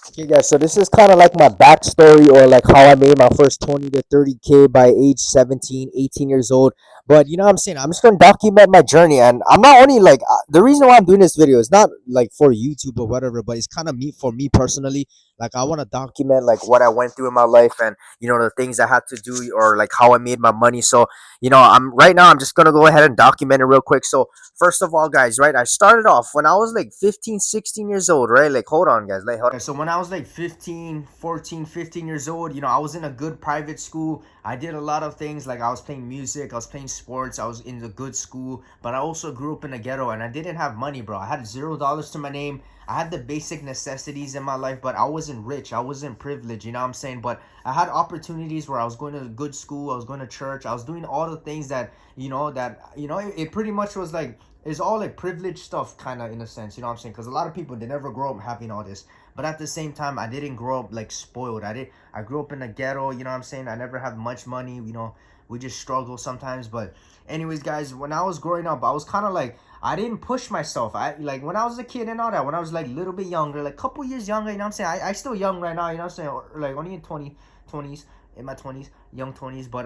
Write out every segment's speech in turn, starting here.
Okay, guys, so this is kind of like my backstory or like how I made my first 20 to 30K by age 17, 18 years old. But you know what I'm saying? I'm just going to document my journey. And I'm not only like, the reason why I'm doing this video is not like for YouTube or whatever, but it's kind of me for me personally. Like, I want to document like what I went through in my life and, you know, the things I had to do or like how I made my money. So, you know, I'm just going to go ahead and document it real quick. So, first of all, guys, right, I started off when I was like 15, 16 years old, right? Like, hold on, guys. Like, hold on. So when I was like 15, 14, 15 years old, you know, I was in a good private school. I did a lot of things, like I was playing music, I was playing sports, I was in a good school, but I also grew up in a ghetto and I didn't have money, bro. I had $0 to my name. I had the basic necessities in my life, but I wasn't rich. I wasn't privileged, you know what I'm saying? But I had opportunities where I was going to a good school, I was going to church, I was doing all the things that, it pretty much was like, it's all like privileged stuff, kind of, in a sense, you know what I'm saying? Because a lot of people, they never grow up having all this. But at the same time, I didn't grow up like spoiled. I grew up in a ghetto, you know what I'm saying? I never had much money, you know. We just struggle sometimes. But anyways, guys, when I was growing up, I was kind of like, I didn't push myself. I like when I was a kid and all that, when I was like a little bit younger, like a couple years younger, you know what I'm saying? I still young right now, you know what I'm saying? Or, like only in 20s, in my 20s, young 20s. But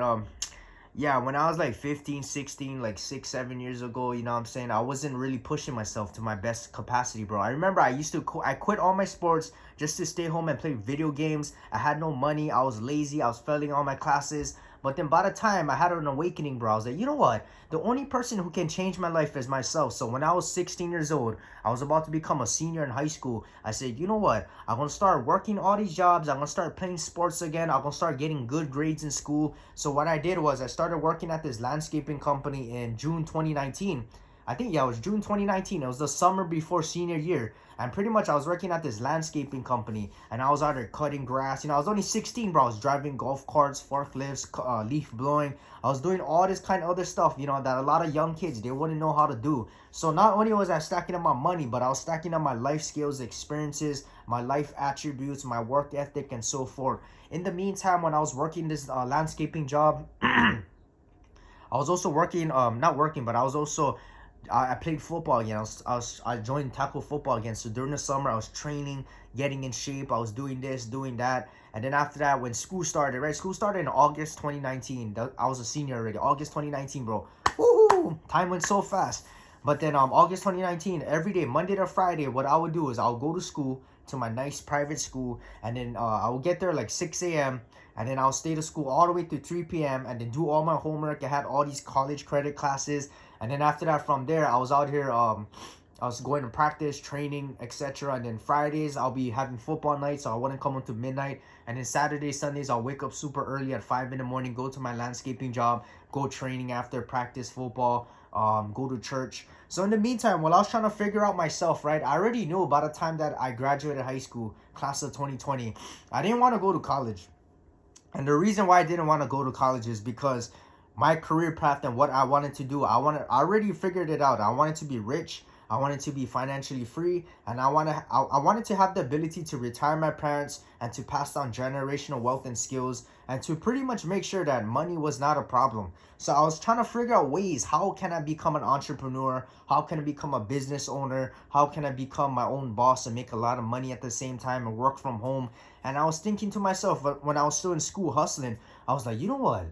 yeah, when I was like 15, 16, like 6, 7 years ago, you know what I'm saying, I wasn't really pushing myself to my best capacity, bro. I remember I quit all my sports just to stay home and play video games. I had no money, I was lazy, I was failing all my classes. But then by the time I had an awakening, bro, I was like, you know what? The only person who can change my life is myself. So when I was 16 years old, I was about to become a senior in high school. I said, you know what? I'm going to start working all these jobs. I'm going to start playing sports again. I'm going to start getting good grades in school. So what I did was I started working at this landscaping company in June 2019. I think, yeah, it was June 2019. It was the summer before senior year. And pretty much I was working at this landscaping company. And I was out there cutting grass. You know, I was only 16, bro. I was driving golf carts, forklifts, leaf blowing. I was doing all this kind of other stuff, you know, that a lot of young kids, they wouldn't know how to do. So not only was I stacking up my money, but I was stacking up my life skills, experiences, my life attributes, my work ethic, and so forth. In the meantime, when I was working this landscaping job, I was also working, not working, but I was also, I played football again. I joined tackle football again. So during the summer, I was training, getting in shape. I was doing this, doing that. And then after that, when school started, right? School started in August 2019. I was a senior already. August 2019, bro. Woohoo! Time went so fast. But then August 2019, every day, Monday to Friday, what I would do is I'll go to school, to my nice private school, and then I will get there like 6 a.m. and then I'll stay to school all the way to 3 p.m. and then do all my homework. I had all these college credit classes, and then after that, from there, I was out here. I was going to practice, training, etc. And then Fridays, I'll be having football nights, so I wouldn't come until midnight. And then Saturdays, Sundays, I'll wake up super early at 5 in the morning, go to my landscaping job, go training after practice football, go to church. So in the meantime, while I was trying to figure out myself, right, I already knew by the time that I graduated high school, class of 2020, I didn't want to go to college. And the reason why I didn't want to go to college is because my career path and what I wanted to do, I already figured it out. I wanted to be rich. I wanted to be financially free, and I wanted to have the ability to retire my parents and to pass down generational wealth and skills and to pretty much make sure that money was not a problem. So I was trying to figure out ways, how can I become an entrepreneur? How can I become a business owner? How can I become my own boss and make a lot of money at the same time and work from home? And I was thinking to myself, when I was still in school hustling, I was like, you know what?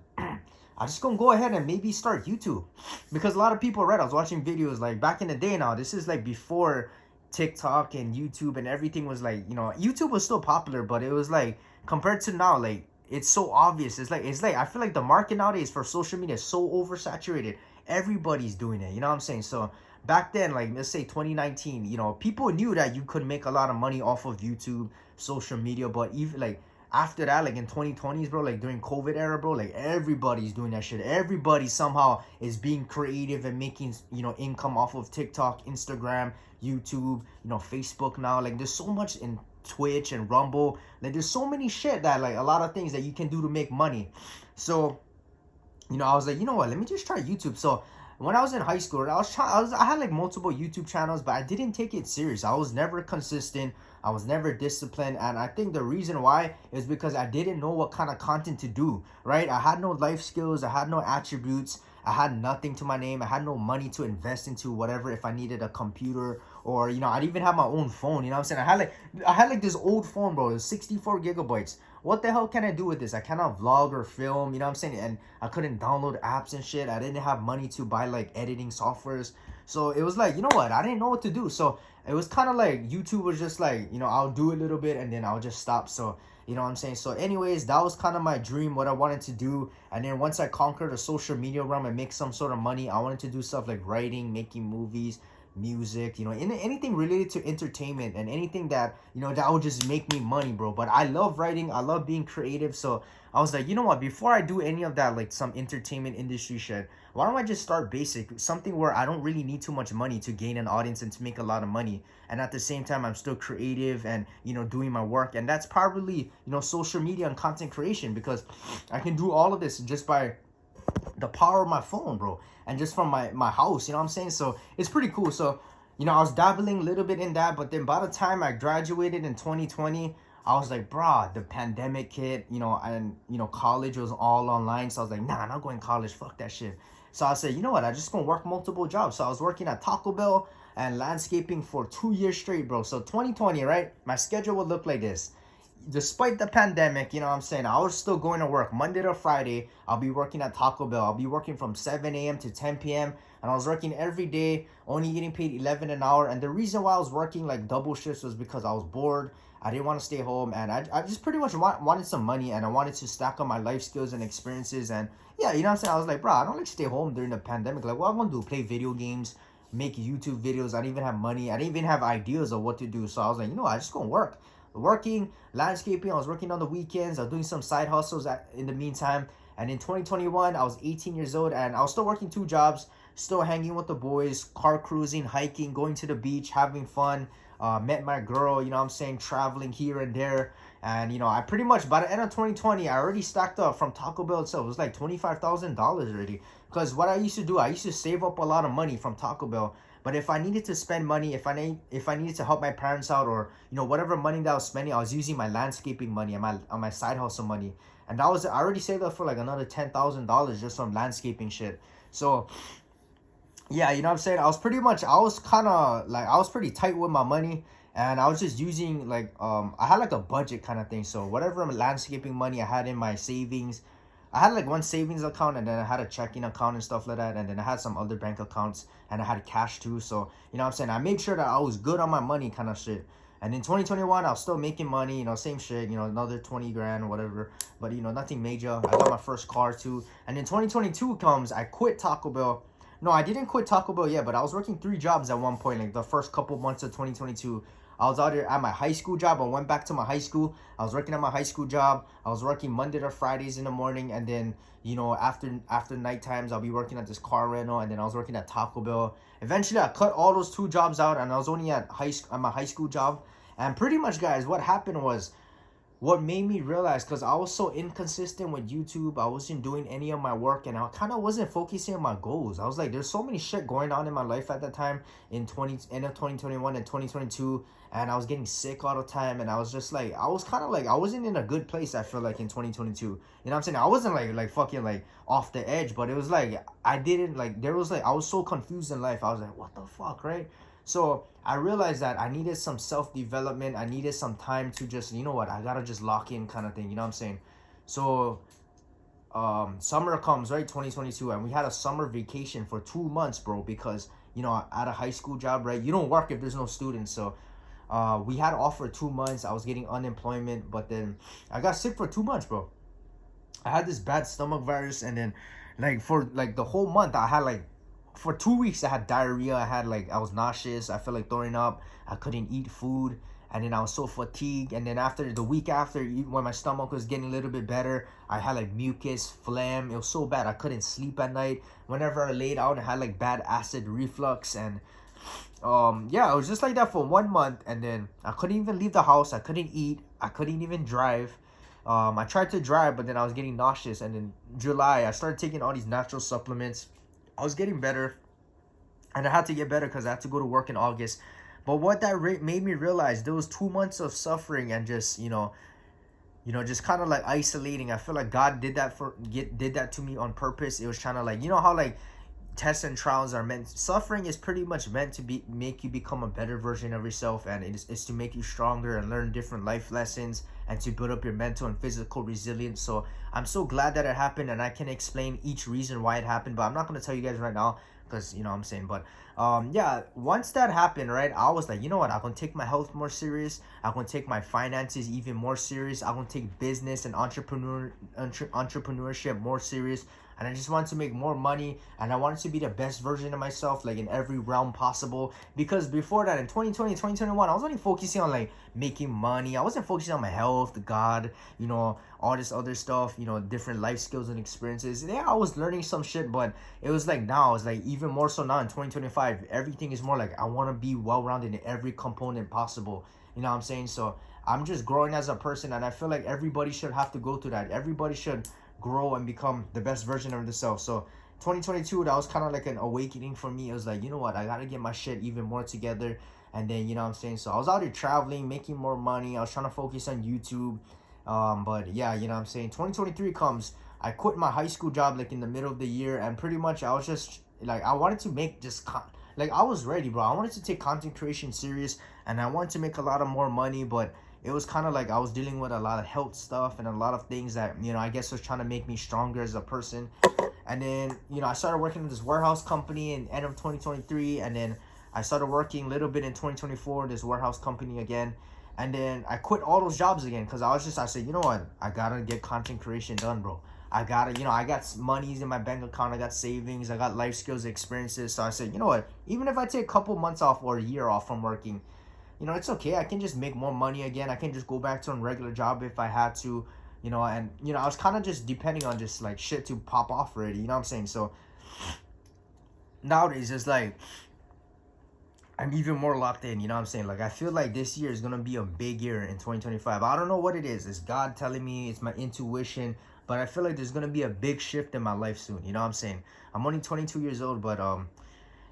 I'm just gonna go ahead and maybe start YouTube. Because a lot of people, right, I was watching videos like back in the day now. This is like before TikTok and YouTube and everything was like, you know, YouTube was still popular, but it was like compared to now, like it's so obvious. It's like I feel like the market nowadays for social media is so oversaturated. Everybody's doing it. You know what I'm saying? So back then, like let's say 2019, you know, people knew that you could make a lot of money off of YouTube, social media, but even like after that, like in 2020s, bro, like during COVID era, bro, like everybody's doing that shit. Everybody somehow is being creative and making, you know, income off of TikTok, Instagram, YouTube, you know, Facebook now. Like there's so much in Twitch and Rumble. Like there's so many shit that like a lot of things that you can do to make money. So, you know, I was like, you know what, let me just try YouTube. So when I was in high school, I had like multiple YouTube channels, but I didn't take it serious. I was never consistent. I was never disciplined. And I think the reason why is because I didn't know what kind of content to do, right? I had no life skills. I had no attributes. I had nothing to my name. I had no money to invest into whatever, if I needed a computer, or I didn't even have my own phone. You know what I'm saying? I had like this old phone, bro. It was 64 gigabytes. What the hell can I do with this? I cannot vlog or film, you know what I'm saying? And I couldn't download apps and shit. I didn't have money to buy like editing softwares. So it was like, you know what? I didn't know what to do. So it was kind of like YouTube was just like, I'll do a little bit and then I'll just stop. So, you know what I'm saying? So anyways, that was kind of my dream, what I wanted to do. And then once I conquered the social media realm and make some sort of money, I wanted to do stuff like writing, making movies, music, anything related to entertainment, and anything that that would just make me money, bro. But I love writing, I love being creative. So I was like, you know what, before I do any of that, like some entertainment industry shit, why don't I just start basic, something where I don't really need too much money to gain an audience and to make a lot of money, and at the same time I'm still creative and doing my work. And that's probably social media and content creation, because I can do all of this just by the power of my phone, bro, and just from my house, you know what I'm saying? So it's pretty cool. So I was dabbling a little bit in that, but then by the time I graduated in 2020, I was like, bruh, the pandemic hit, and college was all online. So I was like, nah, I'm not going to college, fuck that shit. So I said, you know what, I just gonna work multiple jobs. So I was working at Taco Bell and landscaping for 2 years straight, bro. So 2020, right, my schedule would look like this. Despite the pandemic, you know what I'm saying, I was still going to work Monday to Friday. I'll be working at Taco Bell. I'll be working from 7 a.m. to 10 p.m. And I was working every day, only getting paid 11 an hour. And the reason why I was working like double shifts was because I was bored. I didn't want to stay home, and I just pretty much wanted some money, and I wanted to stack up my life skills and experiences. And yeah, you know what I'm saying, I was like, bro, I don't like stay home during the pandemic. Like, what I'm gonna do, play video games, make YouTube videos? I didn't even have money. I didn't even have ideas of what to do. So I was like, I just gonna working landscaping. I was working on the weekends. I was doing some side hustles in the meantime. And in 2021, I was 18 years old, and I was still working 2 jobs, still hanging with the boys, car cruising, hiking, going to the beach, having fun. Met my girl, you know what I'm saying, traveling here and there. And I pretty much, by the end of 2020, I already stacked up from Taco Bell itself. It was like $25,000 already. Because what I used to do, I used to save up a lot of money from Taco Bell. But if I needed to spend money, if I needed to help my parents out, or whatever money that I was spending, I was using my landscaping money and my side hustle money. And I already saved up for like another $10,000 just from landscaping shit. So yeah, you know what I'm saying, I was pretty tight with my money. And I was just using like I had like a budget kind of thing. So whatever landscaping money I had in my savings, I had like one savings account, and then I had a checking account and stuff like that, and then I had some other bank accounts, and I had cash too. So you know what I'm saying, I made sure that I was good on my money kind of shit. And in 2021, I was still making money, same shit, another 20 grand or whatever, but nothing major. I got my first car too. And then 2022 comes, I quit Taco Bell. No, I didn't quit Taco Bell yet, but I was working 3 jobs at one point, like the first couple months of 2022. I was out there at my high school job. I went back to my high school. I was working at my high school job. I was working Monday to Fridays in the morning, and then after night times, I'll be working at this car rental, and then I was working at Taco Bell. Eventually, I cut all those 2 jobs out, and I was only at my high school job. And pretty much, guys, what happened was, what made me realize, because I was so inconsistent with YouTube, I wasn't doing any of my work, and I kind of wasn't focusing on my goals. I was like, there's so many shit going on in my life at that time, end of 2021 and 2022, and I was getting sick all the time, and I was just like, I was kind of like, I wasn't in a good place, I feel like, in 2022. You know what I'm saying? I wasn't like fucking like off the edge, but it was like, I was so confused in life. I was like, what the fuck, right? So I realized that I needed some self-development. I needed some time to just, I gotta just lock in kind of thing. You know what I'm saying? So summer comes, right? 2022. And we had a summer vacation for 2 months, bro. Because, at a high school job, right? You don't work if there's no students. So we had off for 2 months. I was getting unemployment. But then I got sick for 2 months, bro. I had this bad stomach virus. And then for the whole month, I had for 2 weeks, I had diarrhea. I was nauseous. I felt like throwing up. I couldn't eat food. And then I was so fatigued. And then the week after, when my stomach was getting a little bit better, I had mucus, phlegm. It was so bad. I couldn't sleep at night. Whenever I laid out, I had bad acid reflux. And yeah, it was just like that for 1 month. And then I couldn't even leave the house. I couldn't eat. I couldn't even drive. I tried to drive, but then I was getting nauseous. And in July, I started taking all these natural supplements. I was getting better, and I had to get better because I had to go to work in August. But what that made me realize, there was 2 months of suffering and just, just kind of like isolating. I feel like God did that to me on purpose. It was trying to like, how like tests and trials are meant, suffering is pretty much meant to be make you become a better version of yourself, and it's to make you stronger and learn different life lessons and to build up your mental and physical resilience. So I'm so glad that it happened, and I can explain each reason why it happened, but I'm not going to tell you guys right now, because what I'm saying. But yeah, once that happened, right, I was like, you know what, I'm gonna take my health more serious. I'm gonna take my finances even more serious. I'm gonna take business and entrepreneurship more serious. And I just wanted to make more money, and I wanted to be the best version of myself, like in every realm possible. Because before that, in 2020, 2021, I was only focusing on like making money. I wasn't focusing on my health, God, all this other stuff, different life skills and experiences. Yeah, I was learning some shit, but it was like now, it's like even more so now in 2025, everything is more like I want to be well-rounded in every component possible. You know what I'm saying? So I'm just growing as a person, and I feel like everybody should have to go through that. Everybody should grow and become the best version of themselves. So 2022, that was kind of like an awakening for me. It was like, you know what, I gotta get my shit even more together. And then, what I'm saying, so I was out here traveling, making more money. I was trying to focus on YouTube. But yeah, what I'm saying, 2023 comes, I quit my high school job like in the middle of the year, and pretty much I was just like, I wanted to make just like, I was ready, bro. I wanted to take content creation serious, and I wanted to make a lot of more money, but it was kind of like I was dealing with a lot of health stuff and a lot of things that, I guess was trying to make me stronger as a person. And then, I started working in this warehouse company in end of 2023. And then I started working a little bit in 2024, this warehouse company again. And then I quit all those jobs again because I said, you know what? I got to get content creation done, bro. I got to, I got monies in my bank account. I got savings. I got life skills, experiences. So I said, you know what? Even if I take a couple months off or a year off from working, it's okay. I can just make more money again. I can just go back to a regular job if I had to, and, I was kind of just depending on just like shit to pop off already, you know what I'm saying? So nowadays it's like, I'm even more locked in, you know what I'm saying? Like, I feel like this year is going to be a big year in 2025. I don't know what it is. It's God telling me, it's my intuition, but I feel like there's going to be a big shift in my life soon, you know what I'm saying? I'm only 22 years old, but,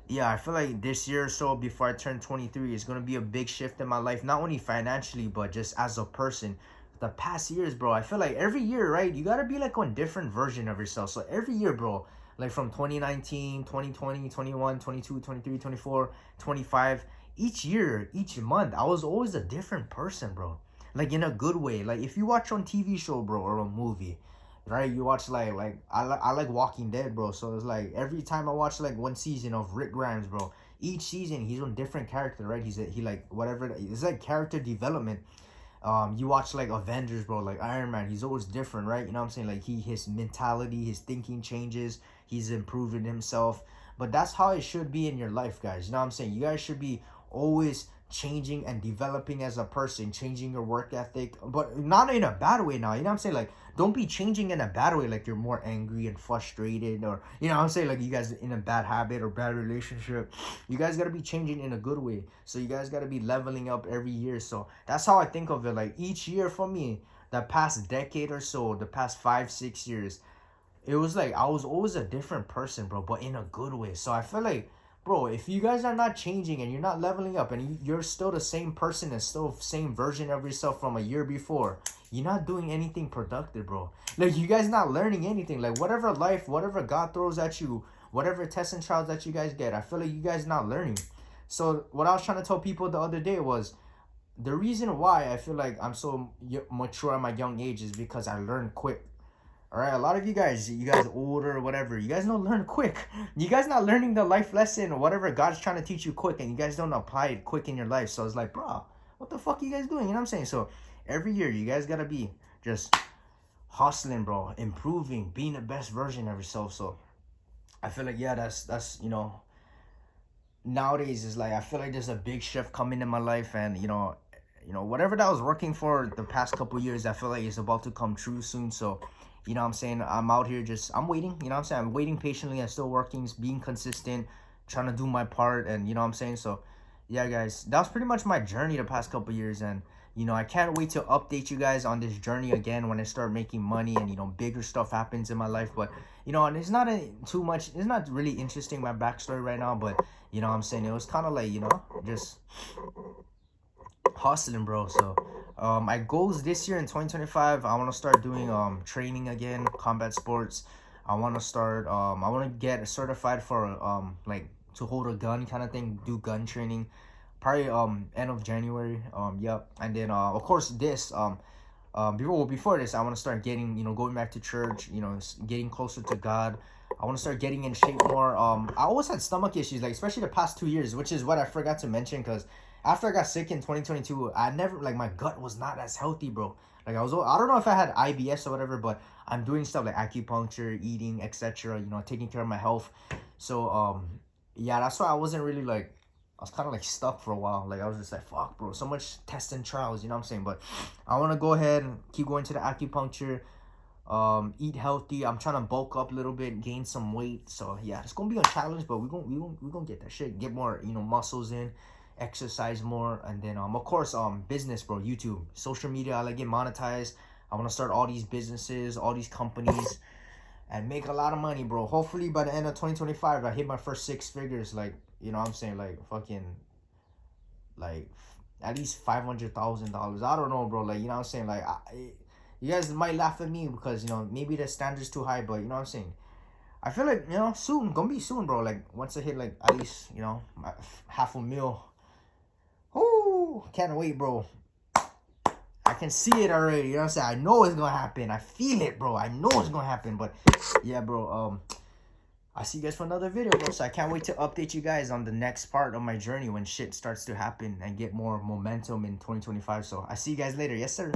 yeah, I feel like this year or so before I turn 23 is going to be a big shift in my life. Not only financially, but just as a person. The past years, bro, I feel like every year, right? You got to be like one different version of yourself. So every year, bro, like from 2019, 2020, 21, 22, 23, 24, 25. Each year, each month, I was always a different person, bro. Like in a good way. Like if you watch on TV show, bro, or a movie, right, you watch like I like Walking Dead, bro. So it's like every time I watch like one season of Rick Grimes, bro, each season he's a different character, right? He like whatever, it's like character development. You watch like Avengers, bro, like Iron Man, he's always different, right? You know what I'm saying? Like his mentality, his thinking changes, he's improving himself. But that's how it should be in your life, guys. You know what I'm saying? You guys should be always changing and developing as a person, changing your work ethic, but not in a bad way now. You know what I'm saying? Like, don't be changing in a bad way, like you're more angry and frustrated, or, you know what I'm saying? Like you guys in a bad habit or bad relationship. You guys got to be changing in a good way. So you guys got to be leveling up every year. So that's how I think of it. Like each year for me, the past decade or so, the past 5-6 years, it was like I was always a different person, bro, but in a good way. So I feel like, bro, if you guys are not changing and you're not leveling up and you're still the same person and still the same version of yourself from a year before, you're not doing anything productive, bro. Like, you guys not learning anything. Like, whatever God throws at you, whatever tests and trials that you guys get, I feel like you guys not learning. So what I was trying to tell people the other day was, the reason why I feel like I'm so mature at my young age is because I learned quick. All right, a lot of you guys older or whatever, you guys don't learn quick. You guys not learning the life lesson or whatever God's trying to teach you quick, and you guys don't apply it quick in your life. So it's like, bro, what the fuck are you guys doing? You know what I'm saying? So every year you guys gotta be just hustling, bro, improving, being the best version of yourself. So I feel like, yeah, that's nowadays is like, I feel like there's a big shift coming in my life, and whatever that was working for the past couple years, I feel like it's about to come true soon. So you know what I'm saying? I'm out here I'm waiting, you know what I'm saying? I'm waiting patiently. I'm still working, being consistent, trying to do my part, and you know what I'm saying? So, yeah, guys, that was pretty much my journey the past couple years, and, I can't wait to update you guys on this journey again when I start making money and, bigger stuff happens in my life. But, and it's not it's not really interesting, my backstory right now, but, you know what I'm saying? It was kind of like, just hustling, bro. So My goals this year in 2025, I want to start doing training again, combat sports. I want to start I want to get certified for like to hold a gun kind of thing, do gun training. Probably end of January. Yep. And then of course this before this, I want to start getting, going back to church, getting closer to God. I want to start getting in shape more. I always had stomach issues, like especially the past 2 years, which is what I forgot to mention. Because after I got sick in 2022, I never, like, my gut was not as healthy, bro. Like I don't know if I had IBS or whatever, but I'm doing stuff like acupuncture, eating, etc. Taking care of my health. So yeah, that's why I wasn't really like, I was kind of like stuck for a while. Like I was just like, fuck, bro, so much tests and trials, you know what I'm saying? But I want to go ahead and keep going to the acupuncture, eat healthy. I'm trying to bulk up a little bit, gain some weight. So yeah, it's gonna be a challenge, but we're gonna get that shit, get more, muscles in, exercise more. And then of course business, bro, YouTube, social media. I like get monetized. I want to start all these businesses, all these companies, and make a lot of money, bro. Hopefully by the end of 2025, I hit my first 6 figures. Like, you know what I'm saying? Like fucking, like at least $500,000. I don't know, bro. Like, you know what I'm saying? Like, you guys might laugh at me because, maybe the standard's too high, but you know what I'm saying? I feel like, soon, gonna be soon, bro. Like, once I hit, like, at least, my half a mil. Ooh, can't wait, bro. I can see it already, you know what I'm saying? I know it's gonna happen. I feel it, bro. I know it's gonna happen, but yeah, bro, I'll see you guys for another video, bro. So I can't wait to update you guys on the next part of my journey when shit starts to happen and get more momentum in 2025. So I see you guys later. Yes, sir.